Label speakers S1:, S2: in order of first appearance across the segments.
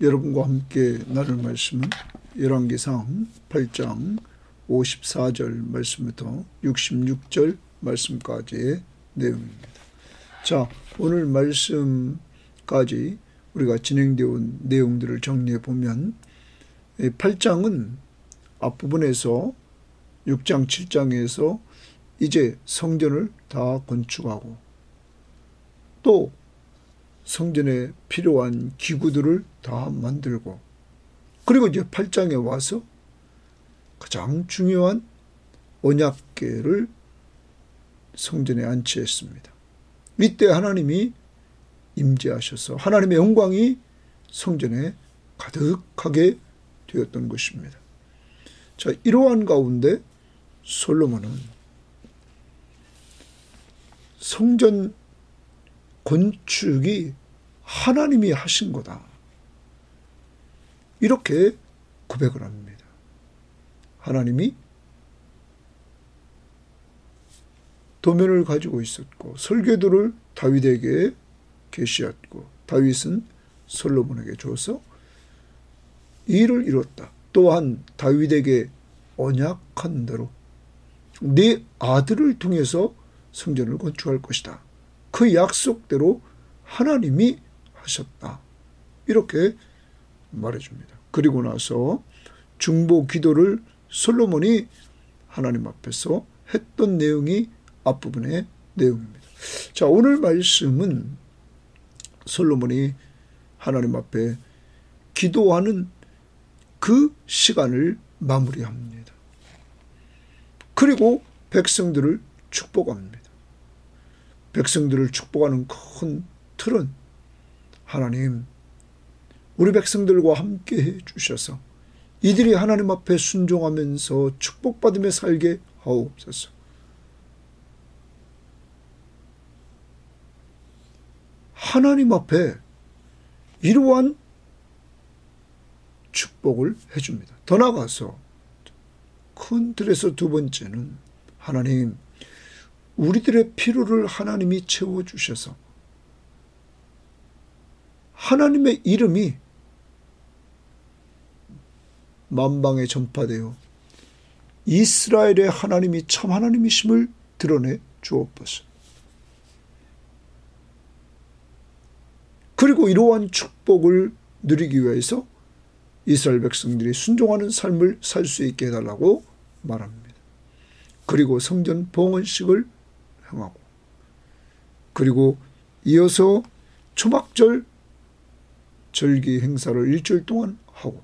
S1: 여러분과 함께 나눌 말씀은 열왕기상 8장 54절 말씀부터 66절 말씀까지의 내용입니다. 자, 오늘 말씀까지 우리가 진행되어 온 내용들을 정리해 보면 8장은 앞부분에서 6장, 7장에서 이제 성전을 다 건축하고 또 성전에 필요한 기구들을 다 만들고 그리고 이제 8장에 와서 가장 중요한 언약궤를 성전에 안치했습니다. 이때 하나님이 임재하셔서 하나님의 영광이 성전에 가득하게 되었던 것입니다. 자, 이러한 가운데 솔로몬은 성전 건축이 하나님이 하신 거다, 이렇게 고백을 합니다. 하나님이 도면을 가지고 있었고 설계도를 다윗에게 계시했고 다윗은 솔로몬에게 줘서 이 일을 이뤘다. 또한 다윗에게 언약한 대로 네 아들을 통해서 성전을 건축할 것이다. 그 약속대로 하나님이 하셨다, 이렇게 말해줍니다. 그리고 나서 중보 기도를 솔로몬이 하나님 앞에서 했던 내용이 앞부분의 내용입니다. 자, 오늘 말씀은 솔로몬이 하나님 앞에 기도하는 그 시간을 마무리합니다. 그리고 백성들을 축복합니다. 백성들을 축복하는 큰 틀은 하나님, 우리 백성들과 함께 해 주셔서 이들이 하나님 앞에 순종하면서 축복받으며 살게 하옵소서. 하나님 앞에 이러한 축복을 해줍니다. 더 나아가서 큰 틀에서 두 번째는 하나님, 우리들의 필요를 하나님이 채워주셔서 하나님의 이름이 만방에 전파되어 이스라엘의 하나님이 참 하나님이심을 드러내 주옵소서. 그리고 이러한 축복을 누리기 위해서 이스라엘 백성들이 순종하는 삶을 살 수 있게 해달라고 말합니다. 그리고 성전 봉헌식을 행하고 그리고 이어서 초막절 절기 행사를 일주일 동안 하고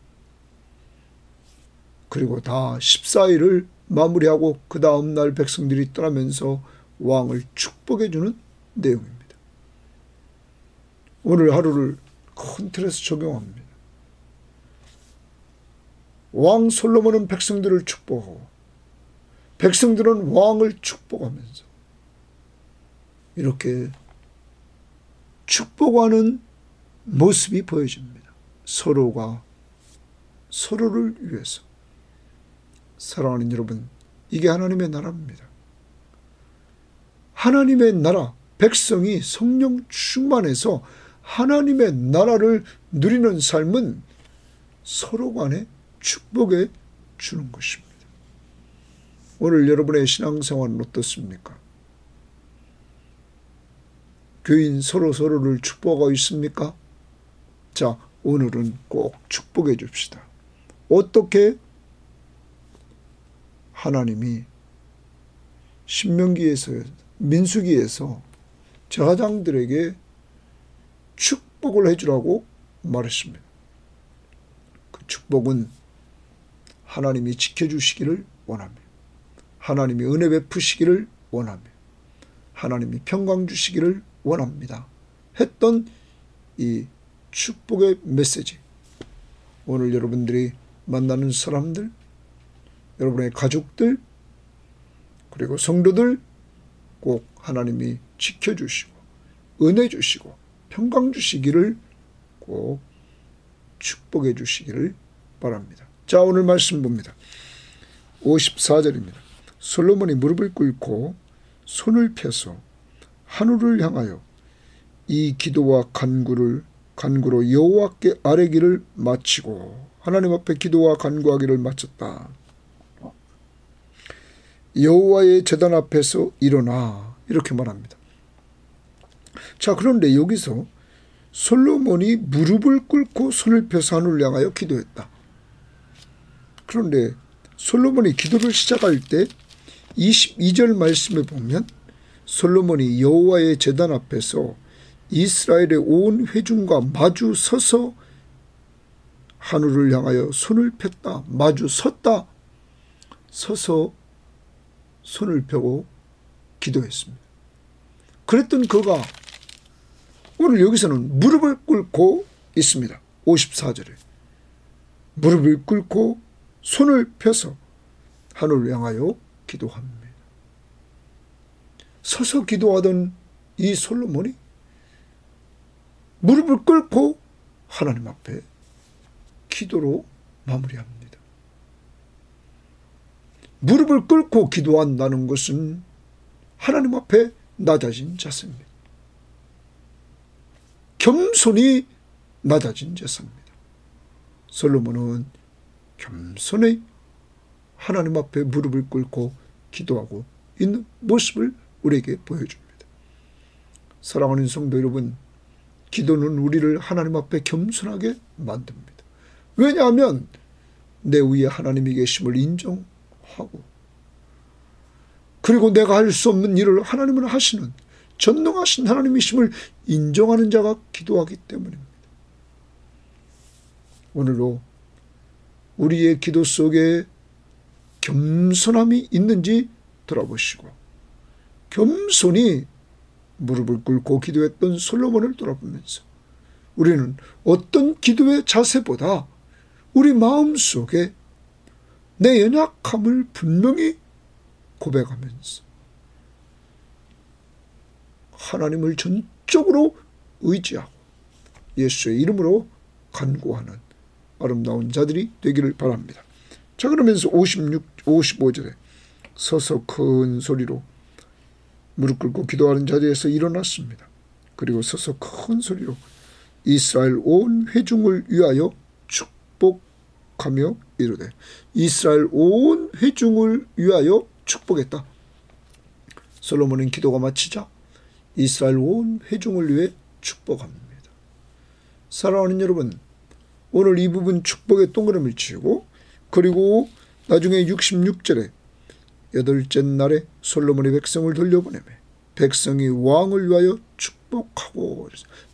S1: 그리고 다 14일을 마무리하고 그 다음 날 백성들이 떠나면서 왕을 축복해 주는 내용입니다. 오늘 하루를 큰 틀에서 적용합니다. 왕 솔로몬은 백성들을 축복하고 백성들은 왕을 축복하면서 이렇게 축복하는 모습이 보여집니다. 서로가 서로를 위해서. 사랑하는 여러분, 이게 하나님의 나라입니다. 하나님의 나라, 백성이 성령 충만해서 하나님의 나라를 누리는 삶은 서로 간에 축복해 주는 것입니다. 오늘 여러분의 신앙생활은 어떻습니까? 교인 서로를 축복하고 있습니까? 자, 오늘은 꼭 축복해 줍시다. 어떻게? 하나님이 신명기에서 민수기에서 제사장들에게 축복을 해주라고 말했습니다. 그 축복은 하나님이 지켜주시기를 원하며 하나님이 은혜 베푸시기를 원하며 하나님이 평강 주시기를 원합니다 했던 이 축복의 메시지, 오늘 여러분들이 만나는 사람들, 여러분의 가족들 그리고 성도들 꼭 하나님이 지켜주시고 은혜 주시고 평강 주시기를 꼭 축복해 주시기를 바랍니다. 자, 오늘 말씀 봅니다. 54절입니다. 솔로몬이 무릎을 꿇고 손을 펴서 하늘을 향하여 이 기도와 간구를 간구로 여호와께 아뢰기를 마치고 하나님 앞에 기도와 간구하기를 마쳤다. 여호와의 제단 앞에서 일어나 이렇게 말합니다. 자, 그런데 여기서 솔로몬이 무릎을 꿇고 손을 펴서 하늘을 향하여 기도했다. 그런데 솔로몬이 기도를 시작할 때 22절 말씀에 보면 솔로몬이 여호와의 제단 앞에서 이스라엘의 온 회중과 마주 서서 하늘을 향하여 손을 폈다. 마주 섰다. 서서 손을 펴고 기도했습니다. 그랬던 그가 오늘 여기서는 무릎을 꿇고 있습니다. 54절에 무릎을 꿇고 손을 펴서 하늘을 향하여 기도합니다. 서서 기도하던 이 솔로몬이 무릎을 꿇고 하나님 앞에 기도로 마무리합니다. 무릎을 꿇고 기도한다는 것은 하나님 앞에 낮아진 자세입니다. 겸손히 낮아진 자세입니다. 솔로몬은 겸손히 하나님 앞에 무릎을 꿇고 기도하고 있는 모습을 우리에게 보여줍니다. 사랑하는 성도 여러분, 기도는 우리를 하나님 앞에 겸손하게 만듭니다. 왜냐하면 내 위에 하나님이 계심을 인정하고 그리고 내가 할 수 없는 일을 하나님은 하시는 전능하신 하나님이심을 인정하는 자가 기도하기 때문입니다. 오늘도 우리의 기도 속에 겸손함이 있는지 돌아보시고 겸손히 무릎을 꿇고 기도했던 솔로몬을 돌아보면서 우리는 어떤 기도의 자세보다 우리 마음속에 내 연약함을 분명히 고백하면서 하나님을 전적으로 의지하고 예수의 이름으로 간구하는 아름다운 자들이 되기를 바랍니다. 자, 그러면서 55절에 서서 큰 소리로 무릎 꿇고 기도하는 자리에서 일어났습니다. 그리고 서서 큰 소리로 이스라엘 온 회중을 위하여 축복하며 이르되 이스라엘 온 회중을 위하여 축복했다. 솔로몬은 기도가 마치자 이스라엘 온 회중을 위해 축복합니다. 사랑하는 여러분, 오늘 이 부분 축복의 동그라미를 치고 그리고 나중에 66절에 여덟째 날에 솔로몬의 백성을 돌려보내며 백성이 왕을 위하여 축복하고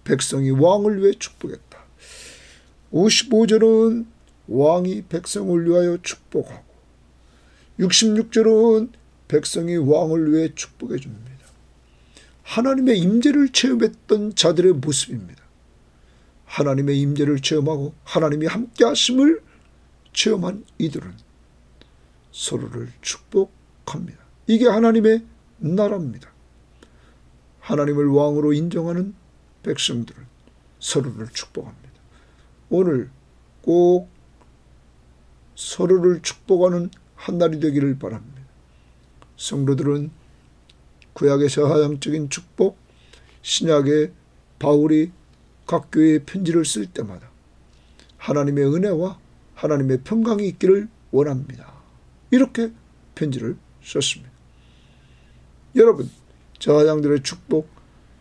S1: 백성이 왕을 위해 축복했다. 55절은 왕이 백성을 위하여 축복하고 66절은 백성이 왕을 위해 축복해 줍니다. 하나님의 임재를 체험했던 자들의 모습입니다. 하나님의 임재를 체험하고 하나님이 함께 하심을 체험한 이들은 서로를 축복합니다. 이게 하나님의 나라입니다. 하나님을 왕으로 인정하는 백성들은 서로를 축복합니다. 오늘 꼭 서로를 축복하는 한 날이 되기를 바랍니다. 성도들은 구약의 하향적인 축복, 신약의 바울이 각 교회에 편지를 쓸 때마다 하나님의 은혜와 하나님의 평강이 있기를 원합니다. 이렇게 편지를 썼습니다. 여러분, 저하장들의 축복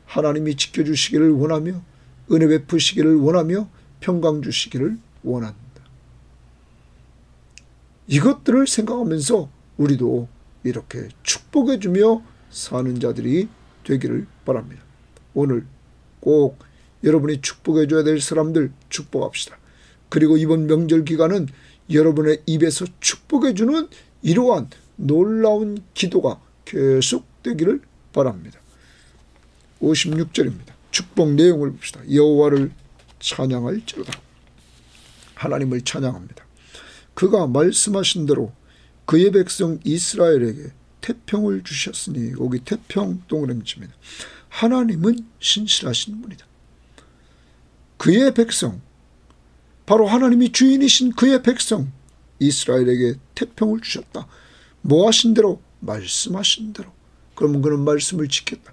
S1: 하나님이 지켜주시기를 원하며 은혜 베푸시기를 원하며 평강 주시기를 원합니다. 이것들을 생각하면서 우리도 이렇게 축복해주며 사는 자들이 되기를 바랍니다. 오늘 꼭 여러분이 축복해줘야 될 사람들 축복합시다. 그리고 이번 명절 기간은 여러분의 입에서 축복해주는 이러한 놀라운 기도가 계속되기를 바랍니다. 56절입니다. 축복 내용을 봅시다. 여호와를 찬양할지로다. 하나님을 찬양합니다. 그가 말씀하신 대로 그의 백성 이스라엘에게 태평을 주셨으니 여기 태평 동그라미입니다. 하나님은 신실하신 분이다. 그의 백성, 바로 하나님이 주인이신 그의 백성 이스라엘에게 태평을 주셨다. 뭐 하신 대로? 말씀하신 대로. 그러면 그는 말씀을 지켰다.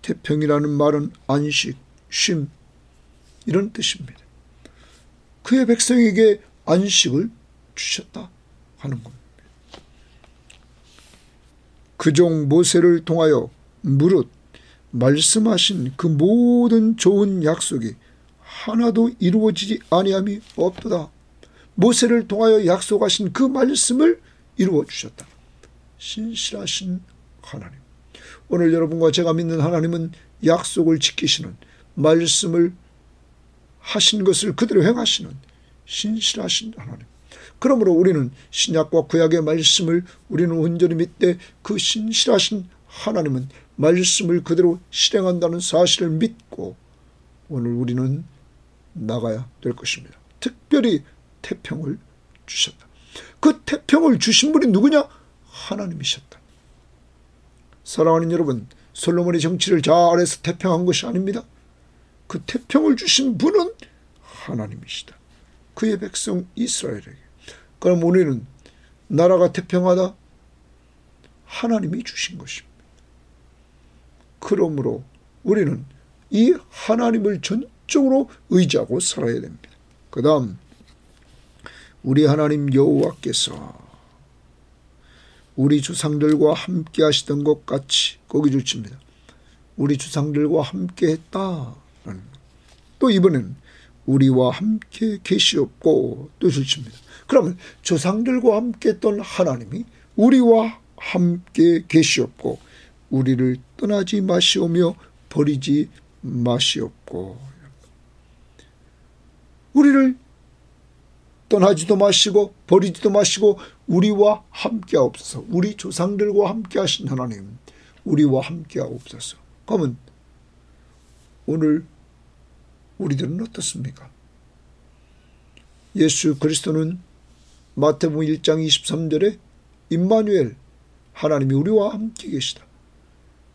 S1: 태평이라는 말은 안식, 쉼, 이런 뜻입니다. 그의 백성에게 안식을 주셨다 하는 겁니다. 그종 모세를 통하여 무릇 말씀하신 그 모든 좋은 약속이 하나도 이루어지지 아니함이 없도다. 모세를 통하여 약속하신 그 말씀을 이루어 주셨다. 신실하신 하나님. 오늘 여러분과 제가 믿는 하나님은 약속을 지키시는, 말씀을 하신 것을 그대로 행하시는 신실하신 하나님. 그러므로 우리는 신약과 구약의 말씀을 우리는 온전히 믿되 그 신실하신 하나님은 말씀을 그대로 실행한다는 사실을 믿고 오늘 우리는 나가야 될 것입니다. 특별히 태평을 주셨다. 그 태평을 주신 분이 누구냐? 하나님이셨다. 사랑하는 여러분, 솔로몬이 정치를 잘해서 태평한 것이 아닙니다. 그 태평을 주신 분은 하나님이시다. 그의 백성 이스라엘에게. 그럼 우리는 나라가 태평하다? 하나님이 주신 것입니다. 그러므로 우리는 이 하나님을 전적으로 의지하고 살아야 됩니다. 그 다음 우리 하나님 여호와께서 우리 조상들과 함께 하시던 것 같이, 거기 좋습니다. 우리 조상들과 함께 했다. 또 이번에는 우리와 함께 계시었고 또 좋습니다. 그러면 조상들과 함께 했던 하나님이 우리와 함께 계시었고 우리를 떠나지 마시오며 버리지 마시옵고, 우리를 떠나지도 마시고 버리지도 마시고 우리와 함께하옵소서. 우리 조상들과 함께 하신 하나님, 우리와 함께하옵소서. 그러면 오늘 우리들은 어떻습니까? 예수 그리스도는 마태복음 1장 23절에 임마누엘, 하나님이 우리와 함께 계시다,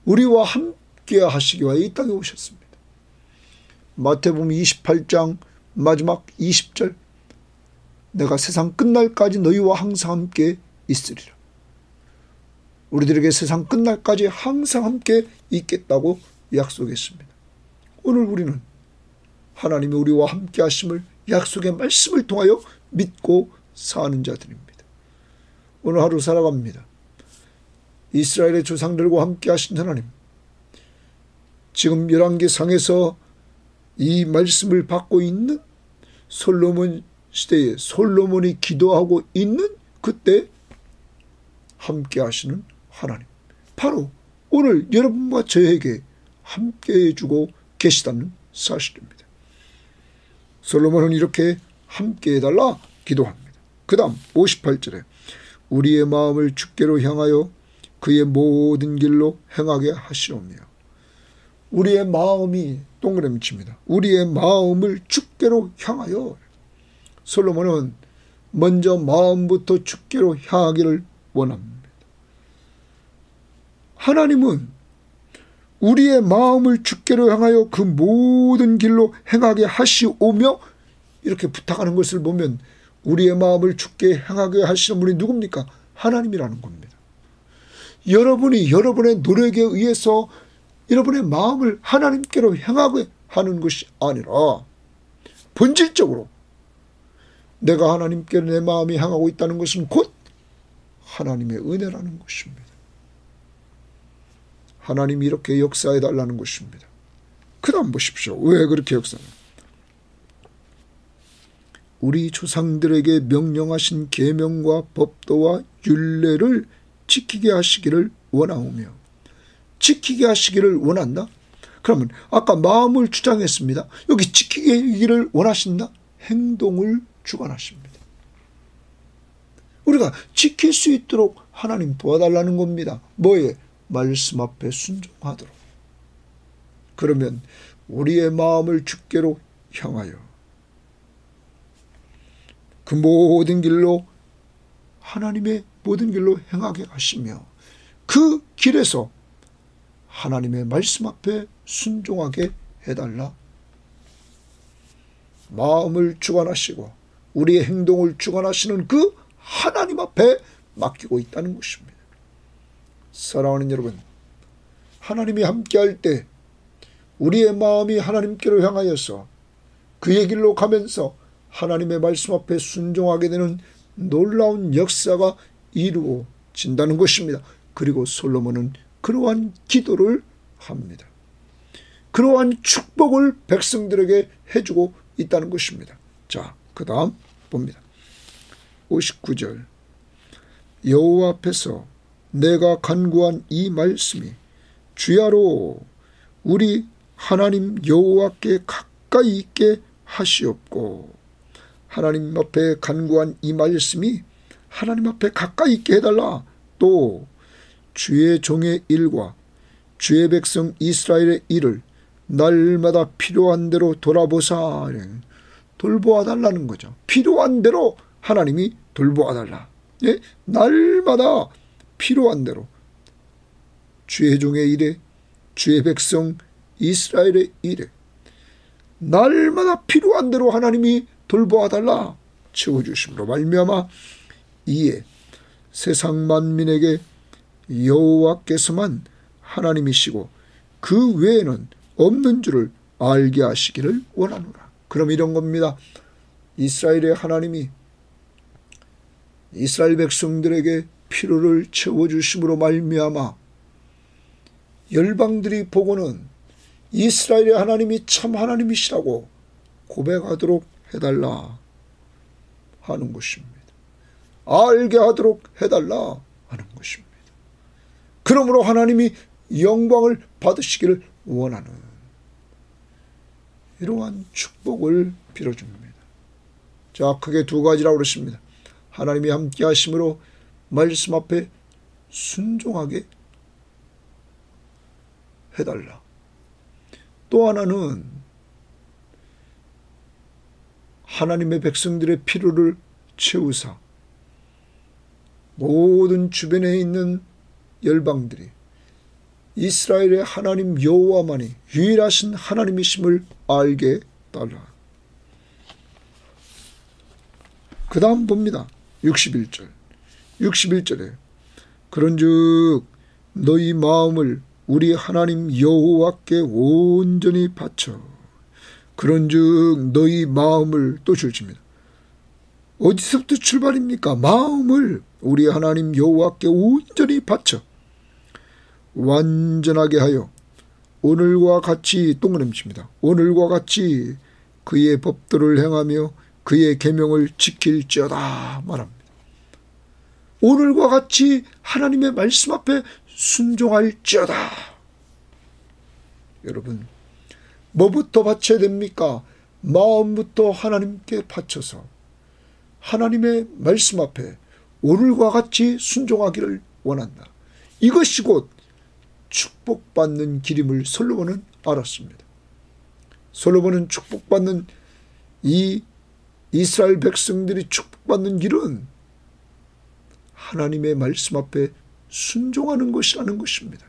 S1: 우리와 함께 하시기 위하여 이 땅에 오셨습니다. 마태복음 28장 마지막 20절, 내가 세상 끝날까지 너희와 항상 함께 있으리라. 우리들에게 세상 끝날까지 항상 함께 있겠다고 약속했습니다. 오늘 우리는 하나님이 우리와 함께 하심을 약속의 말씀을 통하여 믿고 사는 자들입니다. 오늘 하루 살아갑니다. 이스라엘의 조상들과 함께 하신 하나님, 지금 열왕기상에서 이 말씀을 받고 있는 솔로몬 시대에 솔로몬이 기도하고 있는 그때 함께 하시는 하나님, 바로 오늘 여러분과 저에게 함께 해주고 계시다는 사실입니다. 솔로몬은 이렇게 함께 해달라 기도합니다. 그 다음 58절에 우리의 마음을 주께로 향하여 그의 모든 길로 행하게 하시오며, 우리의 마음이 동그라미 칩니다. 우리의 마음을 주께로 향하여. 솔로몬은 먼저 마음부터 주께로 향하기를 원합니다. 하나님은 우리의 마음을 주께로 향하여 그 모든 길로 행하게 하시오며 이렇게 부탁하는 것을 보면 우리의 마음을 주께 향하게 하시는 분이 누굽니까? 하나님이라는 겁니다. 여러분이 여러분의 노력에 의해서 여러분의 마음을 하나님께로 향하게 하는 것이 아니라 본질적으로 내가 하나님께 내 마음이 향하고 있다는 것은 곧 하나님의 은혜라는 것입니다. 하나님이 이렇게 역사해달라는 것입니다. 그 다음 보십시오. 왜 그렇게 역사해요? 우리 조상들에게 명령하신 계명과 법도와 율례를 지키게 하시기를 원하오며. 지키게 하시기를 원한다? 그러면 아까 마음을 주장했습니다. 여기 지키게 하기를 원하신다? 행동을 주관하십니다. 우리가 지킬 수 있도록 하나님 도와달라는 겁니다. 뭐에? 말씀 앞에 순종하도록. 그러면 우리의 마음을 주께로 향하여 그 모든 길로, 하나님의 모든 길로 행하게 하시며 그 길에서 하나님의 말씀 앞에 순종하게 해달라. 마음을 주관하시고 우리의 행동을 주관하시는 그 하나님 앞에 맡기고 있다는 것입니다. 사랑하는 여러분, 하나님이 함께할 때 우리의 마음이 하나님께로 향하여서 그의 길로 가면서 하나님의 말씀 앞에 순종하게 되는 놀라운 역사가 이루어진다는 것입니다. 그리고 솔로몬은 그러한 기도를 합니다. 그러한 축복을 백성들에게 해주고 있다는 것입니다. 자, 그 다음 봅니다. 59절. 여호와 앞에서 내가 간구한 이 말씀이 주야로 우리 하나님 여호와께 가까이 있게 하시옵고, 하나님 앞에 간구한 이 말씀이 하나님 앞에 가까이 있게 해달라. 또 주의 종의 일과 주의 백성 이스라엘의 일을 날마다 필요한 대로 돌아보사. 돌보아 달라는 거죠. 필요한 대로 하나님이 돌보아 달라. 예? 날마다 필요한 대로 주의 종의 일에 주의 백성 이스라엘의 일에 날마다 필요한 대로 하나님이 돌보아 달라 채워주심으로 말미암아 이에 세상 만민에게 여호와께서만 하나님이시고 그 외에는 없는 줄을 알게 하시기를 원하노라. 그럼 이런 겁니다. 이스라엘의 하나님이 이스라엘 백성들에게 필요를 채워주심으로 말미암아 열방들이 보고는 이스라엘의 하나님이 참 하나님이시라고 고백하도록 해달라 하는 것입니다. 알게 하도록 해달라 하는 것입니다. 그러므로 하나님이 영광을 받으시기를 원하는 이러한 축복을 빌어줍니다. 자, 크게 두 가지라고 그랬습니다. 하나님이 함께 하심으로 말씀 앞에 순종하게 해달라. 또 하나는 하나님의 백성들의 필요를 채우사 모든 주변에 있는 열방들이 이스라엘의 하나님 여호와만이 유일하신 하나님이심을 알게 달라. 그 다음 봅니다. 61절에 그런즉 너희 마음을 우리 하나님 여호와께 온전히 바쳐. 그런즉 너희 마음을 또 줄칩니다. 어디서부터 출발입니까? 마음을 우리 하나님 여호와께 온전히 바쳐 완전하게 하여 오늘과 같이 동그라미칩니다. 오늘과 같이 그의 법도를 행하며 그의 계명을 지킬지어다 말합니다. 오늘과 같이 하나님의 말씀 앞에 순종할지어다. 여러분, 뭐부터 바쳐야 됩니까? 마음부터 하나님께 바쳐서 하나님의 말씀 앞에 오늘과 같이 순종하기를 원한다. 이것이 곧 축복받는 길임을 솔로몬은 알았습니다. 솔로몬은 축복받는 이 이스라엘 백성들이 축복받는 길은 하나님의 말씀 앞에 순종하는 것이라는 것입니다.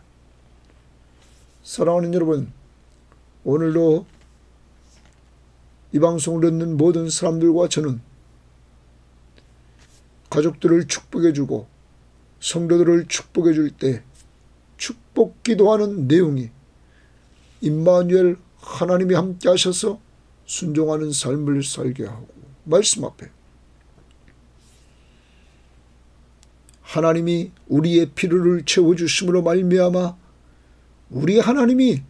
S1: 사랑하는 여러분, 오늘도 이 방송을 듣는 모든 사람들과 저는 가족들을 축복해주고 성도들을 축복해줄 때 축복 기도하는 내용이 임마누엘 하나님이 함께 하셔서 순종하는 삶을 살게 하고 말씀 앞에 하나님이 우리의 필요를 채워주심으로 말미암아 우리 하나님이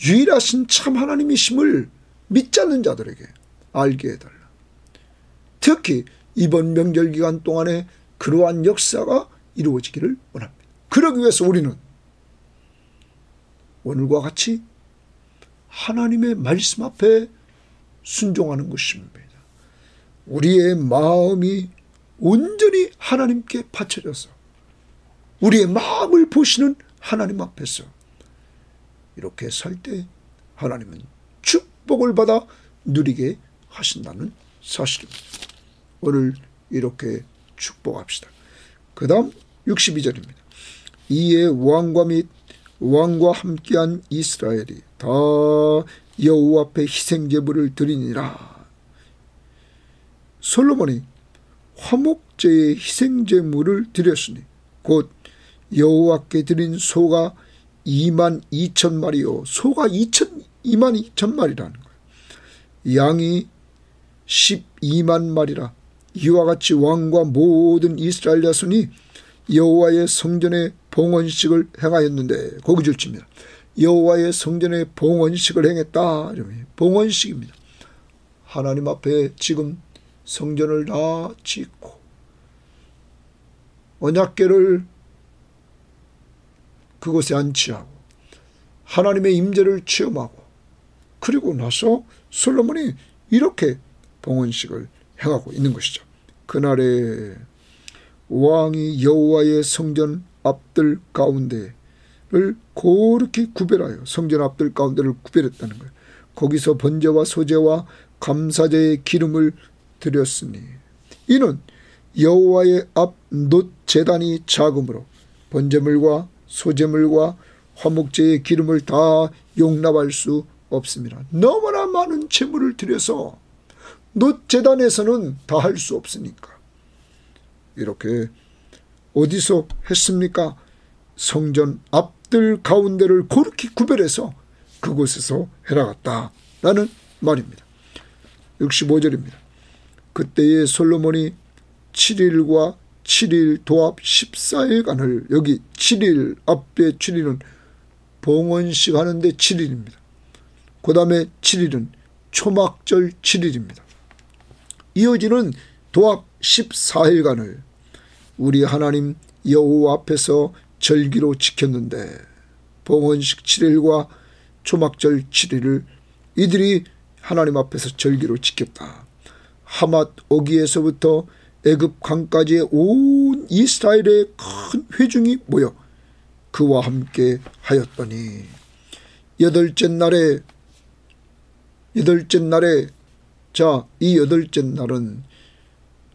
S1: 유일하신 참 하나님이심을 믿지 않는 자들에게 알게 해달라. 특히 이번 명절 기간 동안에 그러한 역사가 이루어지기를 원합니다. 그러기 위해서 우리는 오늘과 같이 하나님의 말씀 앞에 순종하는 것입니다. 우리의 마음이 온전히 하나님께 바쳐져서 우리의 마음을 보시는 하나님 앞에서 이렇게 살 때 하나님은 축복을 받아 누리게 하신다는 사실입니다. 오늘 이렇게 축복합시다. 그 다음 62절입니다. 이에 왕과 및 왕과 함께한 이스라엘이 다 여호와 앞에 희생제물을 드리니라. 솔로몬이 화목제의 희생제물을 드렸으니 곧 여호와께 드린 소가 22,000마리요 소가 22,000마리라는 거예요. 양이 12만 마리라. 이와 같이 왕과 모든 이스라엘 자손이 여호와의 성전에 봉헌식을 행하였는데, 거기 줄칩니다. 여호와의 성전에 봉헌식을 행했다. 봉헌식입니다. 하나님 앞에 지금 성전을 다 짓고 언약궤를 그곳에 안치하고 하나님의 임재를 체험하고, 그리고 나서 솔로몬이 이렇게 봉헌식을 행하고 있는 것이죠. 그날에 왕이 여호와의 성전 앞들 가운데를 고르게 구별하여 성전 앞들 가운데를 구별했다는 거예요. 거기서 번제와 소제와 감사제의 기름을 드렸으니, 이는 여호와의 앞 놋 제단이 작으므로 번제물과 소제물과 화목제의 기름을 다 용납할 수 없습니다. 너무나 많은 제물을 드려서 놋 제단에서는 다 할 수 없으니까 이렇게 어디서 했습니까? 성전 앞들 가운데를 그렇게 구별해서 그곳에서 해나갔다라는 말입니다. 65절입니다. 그때에 솔로몬이 7일과 7일 도합 14일간을, 여기 7일 앞에 7일은 봉헌식 하는데 7일입니다. 그 다음에 7일은 초막절 7일입니다. 이어지는 도합 14일간을 우리 하나님 여호와 앞에서 절기로 지켰는데, 봉헌식 7일과 초막절 7일을 이들이 하나님 앞에서 절기로 지켰다. 하맛 어기에서부터 애굽 강까지의 온 이스라엘의 큰 회중이 모여 그와 함께 하였더니, 여덟째 날에 자, 이 여덟째 날은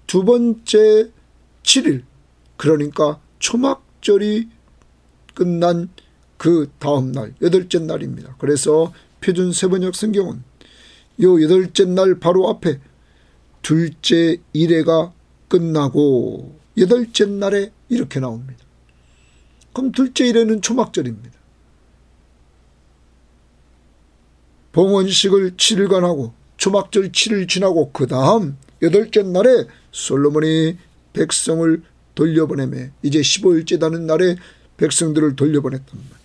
S1: 두 번째 7일, 그러니까 초막절이 끝난 그 다음 날, 여덟째 날입니다. 그래서 표준 세번역 성경은 요 여덟째 날 바로 앞에 둘째 일회가 끝나고 여덟째 날에 이렇게 나옵니다. 그럼 둘째 일회는 초막절입니다. 봉헌식을 7일간 하고 초막절 7일 지나고 그 다음 여덟째 날에 솔로몬이 백성을 돌려보내매, 이제 15일째 되는 날에 백성들을 돌려보냈단 말이에요.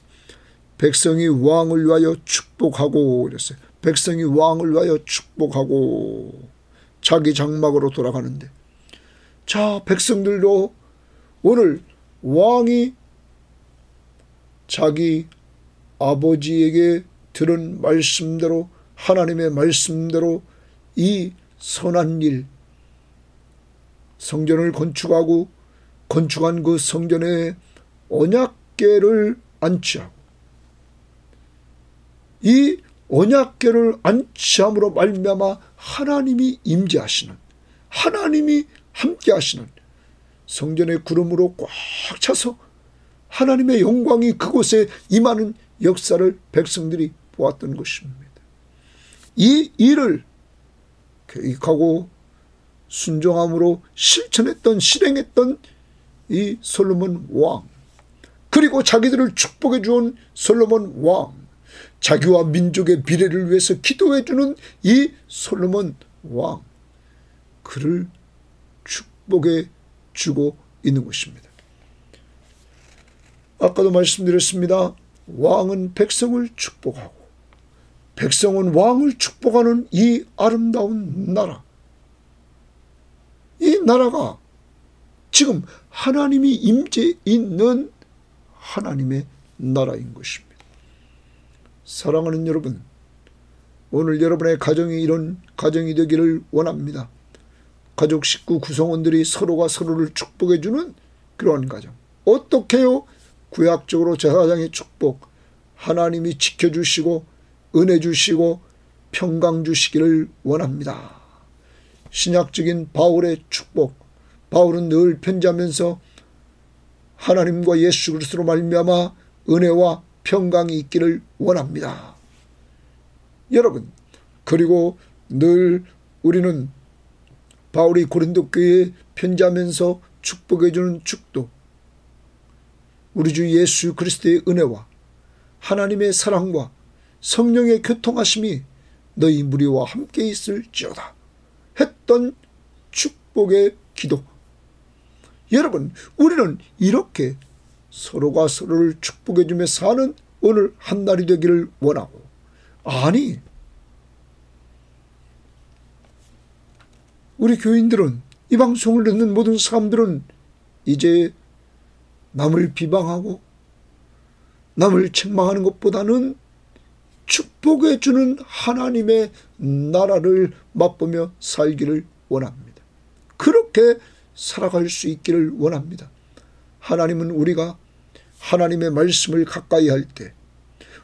S1: 백성이 왕을 위하여 축복하고 그랬어요. 백성이 왕을 위하여 축복하고 자기 장막으로 돌아가는데, 자, 백성들도 오늘 왕이 자기 아버지에게 들은 말씀대로, 하나님의 말씀대로 이 선한 일, 성전을 건축한 그 성전에 언약궤를 안치하고, 이 언약궤를 안치함으로 말미암아 하나님이 임재하시는, 하나님이 함께하시는, 성전의 구름으로 꽉 차서 하나님의 영광이 그곳에 임하는 역사를 백성들이 보았던 것입니다. 이 일을 계획하고 순종함으로 실행했던 이 솔로몬 왕, 그리고 자기들을 축복해 주온 솔로몬 왕, 자기와 민족의 미래를 위해서 기도해 주는 이 솔로몬 왕, 그를 축복해 주고 있는 것입니다. 아까도 말씀드렸습니다. 왕은 백성을 축복하고 백성은 왕을 축복하는 이 아름다운 나라, 이 나라가 지금 하나님이 임재 있는 하나님의 나라인 것입니다. 사랑하는 여러분, 오늘 여러분의 가정이 이런 가정이 되기를 원합니다. 가족 식구 구성원들이 서로가 서로를 축복해 주는 그러한 가정. 어떻게 해요? 구약적으로 제사장의 축복, 하나님이 지켜주시고 은혜 주시고 평강 주시기를 원합니다. 신약적인 바울의 축복, 바울은 늘 편지하면서 하나님과 예수 그리스도로 말미암아 은혜와 평강이 있기를 원합니다. 여러분, 그리고 늘 우리는 바울이 고린도 교회에 편지하면서 축복해 주는 축도, 우리 주 예수 그리스도의 은혜와 하나님의 사랑과 성령의 교통하심이 너희 무리와 함께 있을지어다 했던 축복의 기도. 여러분, 우리는 이렇게 서로가 서로를 축복해 주며 사는 오늘 한날이 되기를 원하고, 아니, 우리 교인들은, 이 방송을 듣는 모든 사람들은 이제 남을 비방하고 남을 책망하는 것보다는 축복해 주는 하나님의 나라를 맛보며 살기를 원합니다. 그렇게 살아갈 수 있기를 원합니다. 하나님은 우리가 하나님의 말씀을 가까이 할 때,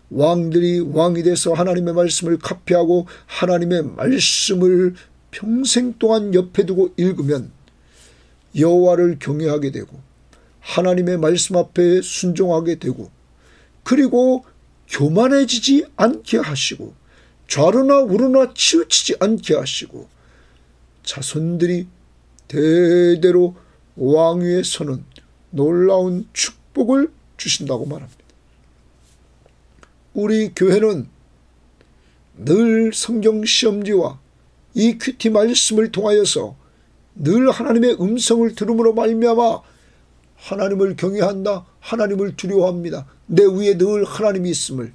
S1: 왕들이 왕이 돼서 하나님의 말씀을 카피하고 하나님의 말씀을 평생 동안 옆에 두고 읽으면 여호와를 경외하게 되고 하나님의 말씀 앞에 순종하게 되고, 그리고 교만해지지 않게 하시고 좌로나 우로나 치우치지 않게 하시고 자손들이 대대로 왕위에 서는 놀라운 축복을 주신다고 말합니다. 우리 교회는 늘 성경 시험지와 이 큐티 말씀을 통하여서 늘 하나님의 음성을 들음으로 말미암아 하나님을 경외한다, 하나님을 두려워합니다. 내 위에 늘 하나님이 있음을,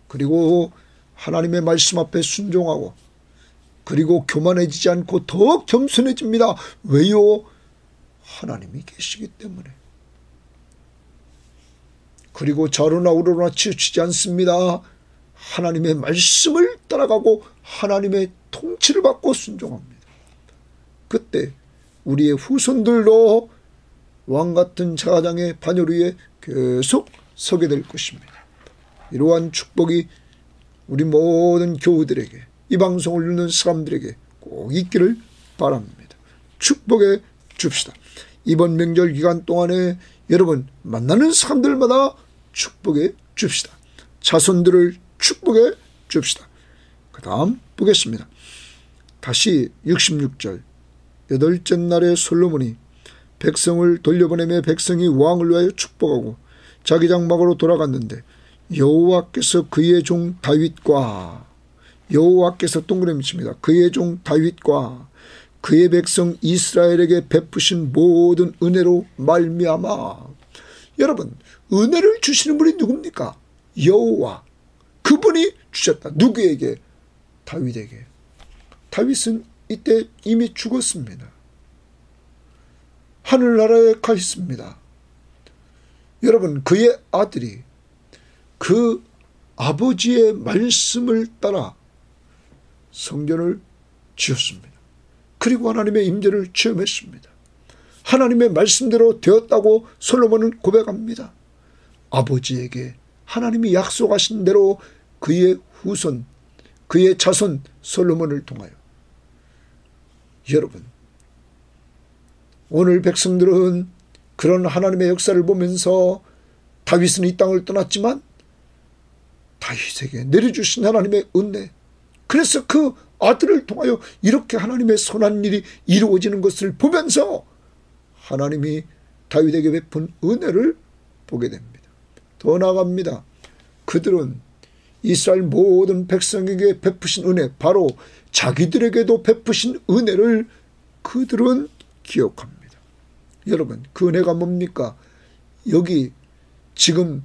S1: 그리고 하나님의 말씀 앞에 순종하고, 그리고 교만해지지 않고 더 겸손해집니다. 왜요? 하나님이 계시기 때문에. 그리고 좌로나 우로나 치우치지 않습니다. 하나님의 말씀을 따라가고 하나님의 통치를 받고 순종합니다. 그때 우리의 후손들도 왕같은 제사장의 반열 위에 계속 서게 될 것입니다. 이러한 축복이 우리 모든 교우들에게, 이 방송을 듣는 사람들에게 꼭 있기를 바랍니다. 축복해 줍시다. 이번 명절 기간 동안에 여러분 만나는 사람들마다 축복해 줍시다. 자손들을 축복해 줍시다. 그 다음 보겠습니다. 다시 66절. 여덟째 날에 솔로몬이 백성을 돌려보내며 백성이 왕을 위하여 축복하고 자기 장막으로 돌아갔는데 여호와께서 그의 종 다윗과, 여호와께서 동그라미 칩니다. 그의 종 다윗과 그의 백성 이스라엘에게 베푸신 모든 은혜로 말미암아. 여러분, 은혜를 주시는 분이 누굽니까? 여호와. 그분이 주셨다. 누구에게? 다윗에게. 다윗은 이때 이미 죽었습니다. 하늘나라에 가 있습니다. 여러분, 그의 아들이 그 아버지의 말씀을 따라 성전을 지었습니다. 그리고 하나님의 임재를 체험했습니다. 하나님의 말씀대로 되었다고 솔로몬은 고백합니다. 아버지에게 하나님이 약속하신 대로 그의 후손, 그의 자손 솔로몬을 통하여. 여러분, 오늘 백성들은 그런 하나님의 역사를 보면서 다윗은 이 땅을 떠났지만 다윗에게 내려주신 하나님의 은혜, 그래서 그 아들을 통하여 이렇게 하나님의 선한 일이 이루어지는 것을 보면서 하나님이 다윗에게 베푼 은혜를 보게 됩니다. 더 나아갑니다. 그들은 이스라엘 모든 백성에게 베푸신 은혜, 바로 자기들에게도 베푸신 은혜를 그들은 기억합니다. 여러분, 그 은혜가 뭡니까? 여기 지금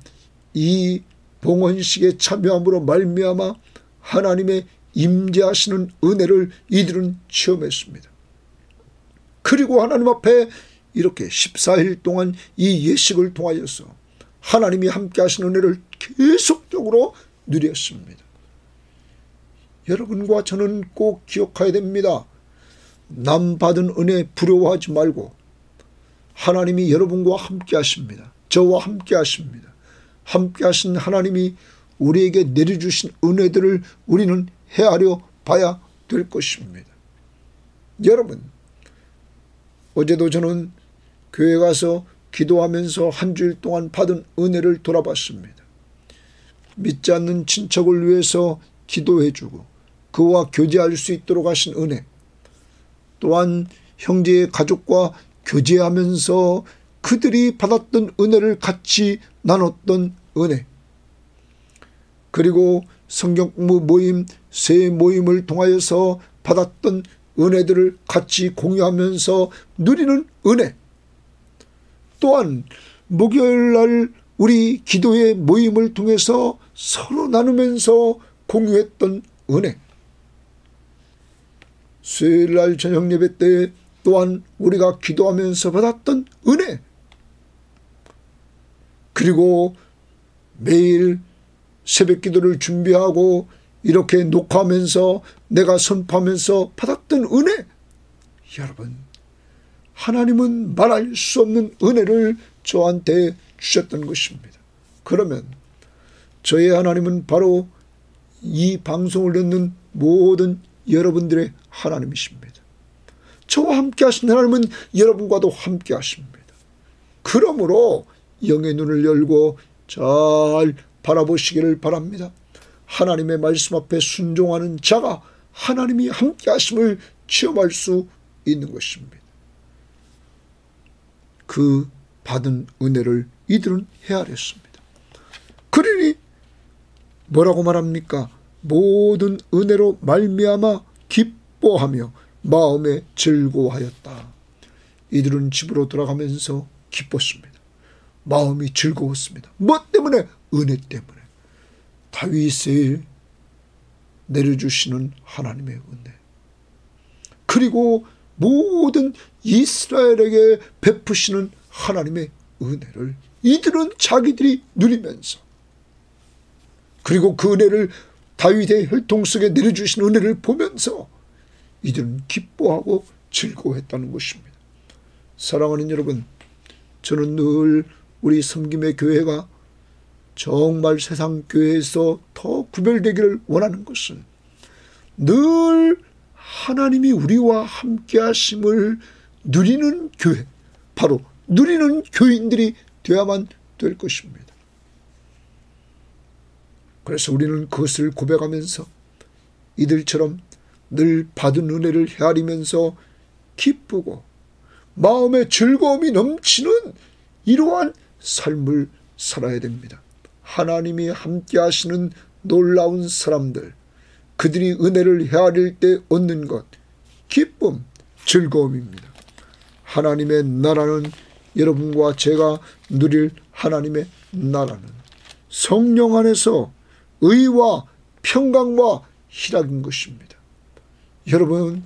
S1: 이 봉헌식에 참여함으로 말미암아 하나님의 임재하시는 은혜를 이들은 체험했습니다. 그리고 하나님 앞에 이렇게 14일 동안 이 예식을 통하여서 하나님이 함께 하시는 은혜를 계속적으로 누렸습니다. 여러분과 저는 꼭 기억해야 됩니다. 남 받은 은혜 부러워하지 말고 하나님이 여러분과 함께 하십니다. 저와 함께 하십니다. 함께 하신 하나님이 우리에게 내려주신 은혜들을 우리는 헤아려 봐야 될 것입니다. 여러분, 어제도 저는 교회 가서 기도하면서 한 주일 동안 받은 은혜를 돌아봤습니다. 믿지 않는 친척을 위해서 기도해주고 그와 교제할 수 있도록 하신 은혜, 또한 형제의 가족과 교제하면서 그들이 받았던 은혜를 같이 나눴던 은혜, 그리고 성경 공부 모임, 새 모임을 통하여서 받았던 은혜들을 같이 공유하면서 누리는 은혜, 또한 목요일날 우리 기도의 모임을 통해서 서로 나누면서 공유했던 은혜, 수요일날 저녁 예배 때 또한 우리가 기도하면서 받았던 은혜, 그리고 매일 새벽 기도를 준비하고 이렇게 녹화하면서 내가 선포하면서 받았던 은혜, 여러분, 하나님은 말할 수 없는 은혜를 저한테 주셨던 것입니다. 그러면 저의 하나님은 바로 이 방송을 듣는 모든 여러분들의 하나님이십니다. 저와 함께 하신 하나님은 여러분과도 함께 하십니다. 그러므로 영의 눈을 열고 잘 바라보시기를 바랍니다. 하나님의 말씀 앞에 순종하는 자가 하나님이 함께 하심을 체험할 수 있는 것입니다. 그 받은 은혜를 이들은 헤아렸습니다. 그러니 뭐라고 말합니까? 모든 은혜로 말미암아 기뻐하며 마음에 즐거워하였다. 이들은 집으로 돌아가면서 기뻤습니다. 마음이 즐거웠습니다. 뭐 때문에? 은혜 때문에. 다윗을 내려주시는 하나님의 은혜, 그리고 모든 이스라엘에게 베푸시는 하나님의 은혜를 이들은 자기들이 누리면서, 그리고 그 은혜를 다윗의 혈통 속에 내려주신 은혜를 보면서 이들은 기뻐하고 즐거워했다는 것입니다. 사랑하는 여러분, 저는 늘 우리 섬김의 교회가 정말 세상 교회에서 더 구별되기를 원하는 것은 늘 하나님이 우리와 함께 하심을 누리는 교회, 바로 누리는 교인들이 되어야만 될 것입니다. 그래서 우리는 그것을 고백하면서 이들처럼 늘 받은 은혜를 헤아리면서 기쁘고 마음에 즐거움이 넘치는 이러한 삶을 살아야 됩니다. 하나님이 함께 하시는 놀라운 사람들, 그들이 은혜를 헤아릴 때 얻는 것, 기쁨, 즐거움입니다. 하나님의 나라는, 여러분과 제가 누릴 하나님의 나라는 성령 안에서 의와 평강과 희락인 것입니다. 여러분,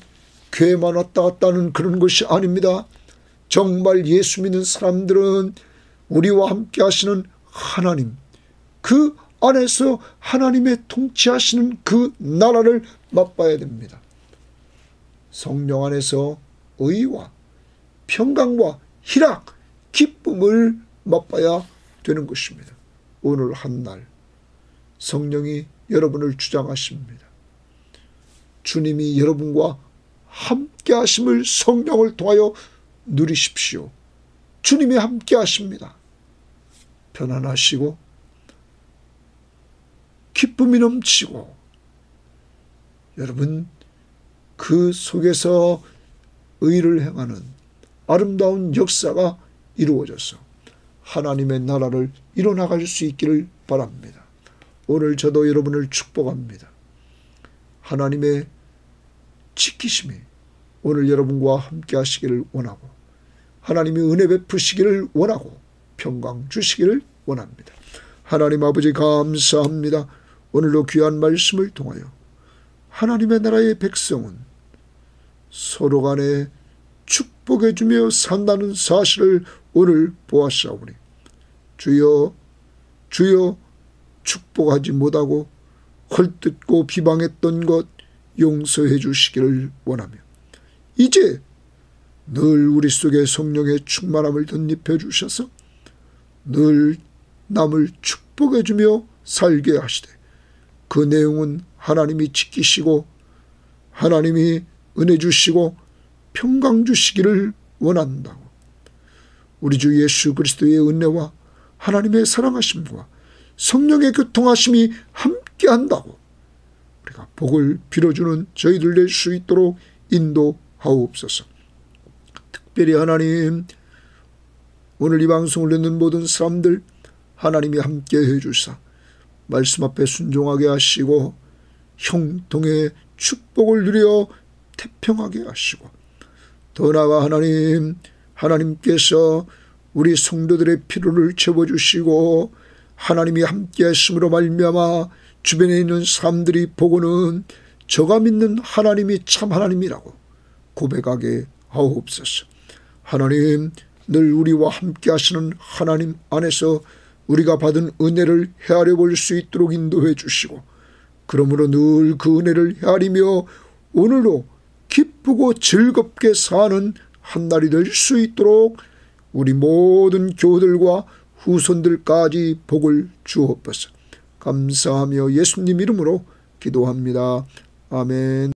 S1: 교회만 왔다 갔다 하는 그런 것이 아닙니다. 정말 예수 믿는 사람들은 우리와 함께 하시는 하나님, 그 안에서 하나님의 통치하시는 그 나라를 맛봐야 됩니다. 성령 안에서 의와 평강과 희락, 기쁨을 맛봐야 되는 것입니다. 오늘 한 날 성령이 여러분을 주장하십니다. 주님이 여러분과 함께 하심을 성령을 통하여 누리십시오. 주님이 함께 하십니다. 편안하시고 기쁨이 넘치고, 여러분 그 속에서 의를 행하는 아름다운 역사가 이루어져서 하나님의 나라를 이뤄나갈 수 있기를 바랍니다. 오늘 저도 여러분을 축복합니다. 하나님의 지키심이 오늘 여러분과 함께 하시기를 원하고, 하나님이 은혜 베푸시기를 원하고 평강 주시기를 원합니다. 하나님 아버지 감사합니다. 오늘도 귀한 말씀을 통하여 하나님의 나라의 백성은 서로 간에 축복해 주며 산다는 사실을 오늘 보았사오니, 주여 주여, 축복하지 못하고 헐뜯고 비방했던 것 용서해 주시기를 원하며, 이제 늘 우리 속에 성령의 충만함을 덧입혀 주셔서 늘 남을 축복해 주며 살게 하시되, 그 내용은 하나님이 지키시고 하나님이 은혜 주시고 평강 주시기를 원한다고, 우리 주 예수 그리스도의 은혜와 하나님의 사랑하심과 성령의 교통하심이 함께한다고 우리가 복을 빌어주는 저희들 될 수 있도록 인도하옵소서. 특별히 하나님, 오늘 이 방송을 듣는 모든 사람들 하나님이 함께해 주사 말씀 앞에 순종하게 하시고 형통의 축복을 누려 태평하게 하시고, 더 나아가 하나님께서 우리 성도들의 필요를 채워주시고 하나님이 함께 하심으로 말미암아 주변에 있는 사람들이 보고는 저가 믿는 하나님이 참 하나님이라고 고백하게 하옵소서. 하나님, 늘 우리와 함께 하시는 하나님 안에서 우리가 받은 은혜를 헤아려 볼 수 있도록 인도해 주시고, 그러므로 늘 그 은혜를 헤아리며 오늘도 기쁘고 즐겁게 사는 한 날이 될 수 있도록 우리 모든 교우들과 후손들까지 복을 주옵소서. 감사하며 예수님 이름으로 기도합니다. 아멘.